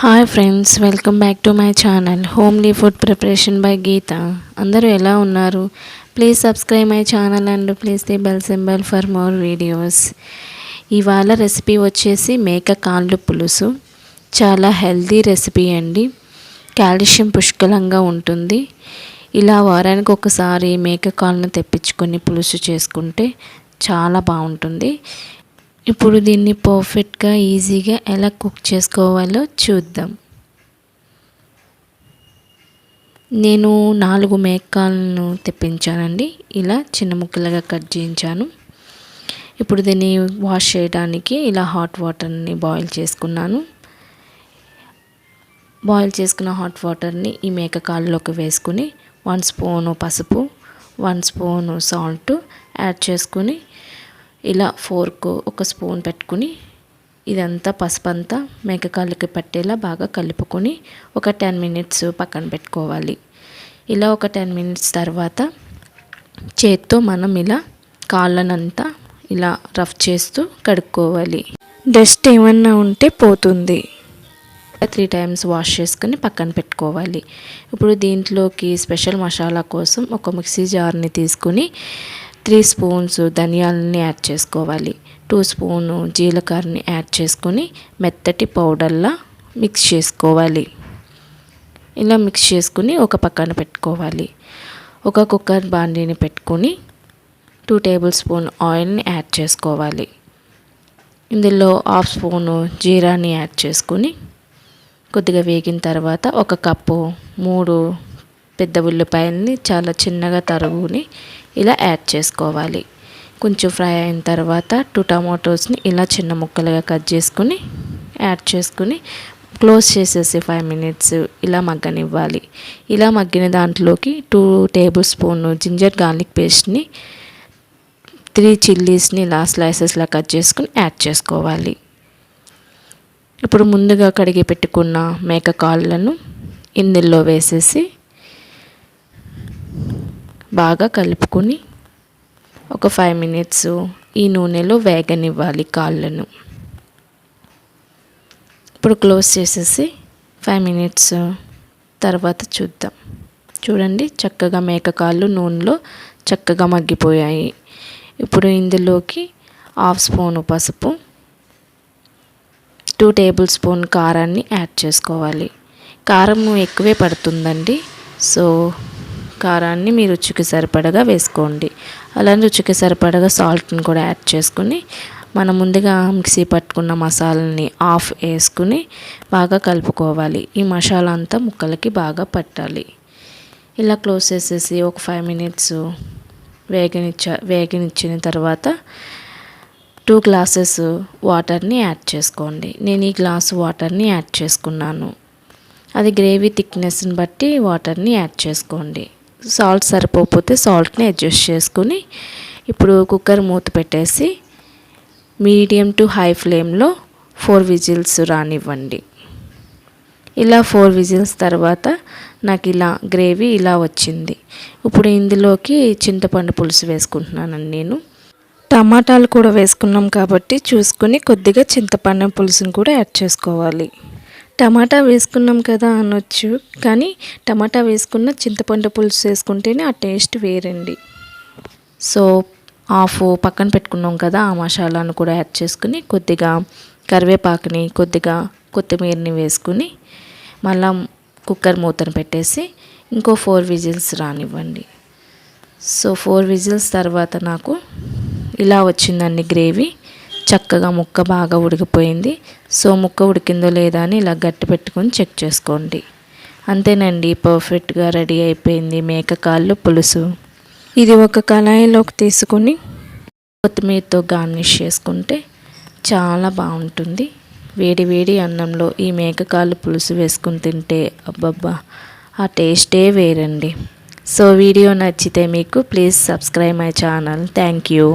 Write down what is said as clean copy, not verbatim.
Hi friends, welcome back to my channel homely food preparation by Geetha. అందరూ ఎలా ఉన్నారు? Please subscribe my channel and please the bell symbol for more videos. ఇవాళ recipe వచ్చేసి మేక కాళ్ళు పులుసు. చాలా హెల్తీ రెసిపీ అండి. కాల్షియం పుష్కలంగా ఉంటుంది. ఇలా వారానికి ఒకసారి మేక కాళ్ళను తెప్పించుకొని పులుసు చేసుకుంటే చాలా బాగుంటుంది. ఇప్పుడు దీన్ని పర్ఫెక్ట్గా ఈజీగా ఎలా కుక్ చేసుకోవాలో చూద్దాం. నేను 4 మేకాలను తెప్పించానండి. ఇలా చిన్న ముక్కలుగా కట్ చేయించాను. ఇప్పుడు దీన్ని వాష్ చేయడానికి ఇలా హాట్ వాటర్ని బాయిల్ చేసుకున్నాను. బాయిల్ చేసుకున్న హాట్ వాటర్ని ఈ మేక కాళ్ళలోకి వేసుకుని 1 స్పూను పసుపు, 1 స్పూను సాల్ట్ యాడ్ చేసుకుని ఇలా ఫోర్క్ 1 స్పూన్ పెట్టుకుని ఇదంతా పసుపు అంతా మేకకాళ్ళకి పట్టేలా బాగా కలుపుకొని ఒక 10 మినిట్స్ పక్కన పెట్టుకోవాలి. ఇలా ఒక 10 మినిట్స్ తర్వాత చేత్తో మనం ఇలా కాళ్ళనంతా ఇలా రఫ్ చేస్తూ కడుక్కోవాలి. డస్ట్ ఏమన్నా ఉంటే పోతుంది. 3 టైమ్స్ వాష్ చేసుకొని పక్కన పెట్టుకోవాలి. ఇప్పుడు దీంట్లోకి స్పెషల్ మసాలా కోసం ఒక మిక్సీ జార్ని తీసుకుని 3 స్పూన్స్ ధనియాలని యాడ్ చేసుకోవాలి. 2 స్పూను జీలకర్రని యాడ్ చేసుకొని మెత్తటి పౌడర్లా మిక్స్ చేసుకోవాలి. ఇలా మిక్స్ చేసుకుని ఒక పక్కన పెట్టుకోవాలి. ఒక కుక్కర్ బాండీని పెట్టుకొని 2 టేబుల్ స్పూన్ ఆయిల్ని యాడ్ చేసుకోవాలి. ఇందులో 1/2 స్పూను జీరాని యాడ్ చేసుకుని కొద్దిగా వేగిన తర్వాత 1 కప్పు 3 పెద్ద ఉల్లిపాయలని చాలా చిన్నగా తరుగుని ఇలా యాడ్ చేసుకోవాలి. కొంచెం ఫ్రై అయిన తర్వాత 2 టమాటోస్ని ఇలా చిన్న ముక్కలుగా కట్ చేసుకుని యాడ్ చేసుకుని క్లోజ్ చేసేసి 5 మినిట్స్ ఇలా మగ్గనివ్వాలి. ఇలా మగ్గిన దాంట్లోకి 2 టేబుల్ స్పూన్ జింజర్ గార్లిక్ పేస్ట్ని 3 చిల్లీస్ని ఇలా స్లైసెస్లా కట్ చేసుకుని యాడ్ చేసుకోవాలి. ఇప్పుడు ముందుగా కడిగి పెట్టుకున్న మేక కాళ్ళను ఇందులో వేసేసి బాగా కలుపుకొని ఒక 5 మినిట్స్ ఈ నూనెలో వేగనివ్వాలి కాళ్ళను. ఇప్పుడు క్లోజ్ చేసేసి 5 మినిట్స్ తర్వాత చూద్దాం. చూడండి, చక్కగా మేక కాళ్ళు నూనెలో చక్కగా మగ్గిపోయాయి. ఇప్పుడు ఇందులోకి 1/2 స్పూను పసుపు, 2 టేబుల్ స్పూన్ కారాన్ని యాడ్ చేసుకోవాలి. కారం ఎక్కువే పడుతుందండి, సో కారాన్ని మీ రుచికి సరిపడగా వేసుకోండి. అలానే రుచికి సరిపడగా సాల్ట్ని కూడా యాడ్ చేసుకుని మనం ముందుగా మిక్సీ పట్టుకున్న మసాలాని ఆఫ్ వేసుకుని బాగా కలుపుకోవాలి. ఈ మసాలా అంతా ముక్కలకి బాగా పట్టాలి. ఇలా క్లోజ్ చేసేసి ఒక 5 మినిట్స్ వేగనిచ్చిన తర్వాత 2 గ్లాసెస్ వాటర్ని యాడ్ చేసుకోండి. నేను ఈ గ్లాసు వాటర్ని యాడ్ చేసుకున్నాను. అది గ్రేవీ థిక్నెస్ని బట్టి వాటర్ని యాడ్ చేసుకోండి. సాల్ట్ సరిపోతే సాల్ట్ని అడ్జస్ట్ చేసుకుని ఇప్పుడు కుక్కర్ మూత పెట్టేసి మీడియం టు హై ఫ్లేమ్లో 4 విజిల్స్ రానివ్వండి. ఇలా 4 విజిల్స్ తర్వాత నాకు ఇలా గ్రేవీ ఇలా వచ్చింది. ఇప్పుడు ఇందులోకి చింతపండు పులుసు వేసుకుంటున్నానండి. నేను టమాటాలు కూడా వేసుకున్నాం కాబట్టి చూసుకొని కొద్దిగా చింతపండు పులుసుని కూడా యాడ్ చేసుకోవాలి. టమాటా వేసుకున్నాం కదా అనొచ్చు, కానీ టమాటా వేసుకున్న చింతపండు పులుసు వేసుకుంటేనే ఆ టేస్ట్ వేరండి. సో హాఫ్ పక్కన పెట్టుకున్నాం కదా, ఆ మసాలాను కూడా యాడ్ చేసుకుని కొద్దిగా కరివేపాకుని కొద్దిగా కొత్తిమీరని వేసుకుని మళ్ళా కుక్కర్ మూతను పెట్టేసి ఇంకో 4 విజిల్స్ రానివ్వండి. సో 4 విజిల్స్ తర్వాత నాకు ఇలా వచ్చిందండి గ్రేవీ. చక్కగా ముక్క బాగా ఉడికిపోయింది. సో ముక్క ఉడికిందో లేదా అని ఇలా గట్టి పెట్టుకొని చెక్ చేసుకోండి. అంతేనండి, పర్ఫెక్ట్గా రెడీ అయిపోయింది మేక కాళ్ళు పులుసు. ఇది ఒక కళాయిలోకి తీసుకుని కొత్తిమీరతో గార్నిష్ చేసుకుంటే చాలా బాగుంటుంది. వేడి వేడి అన్నంలో ఈ మేక కాళ్ళు పులుసు వేసుకుని తింటే అబ్బబ్బా, ఆ టేస్టే వేరండి. సో వీడియో నచ్చితే మీకు please subscribe my channel. Thank you.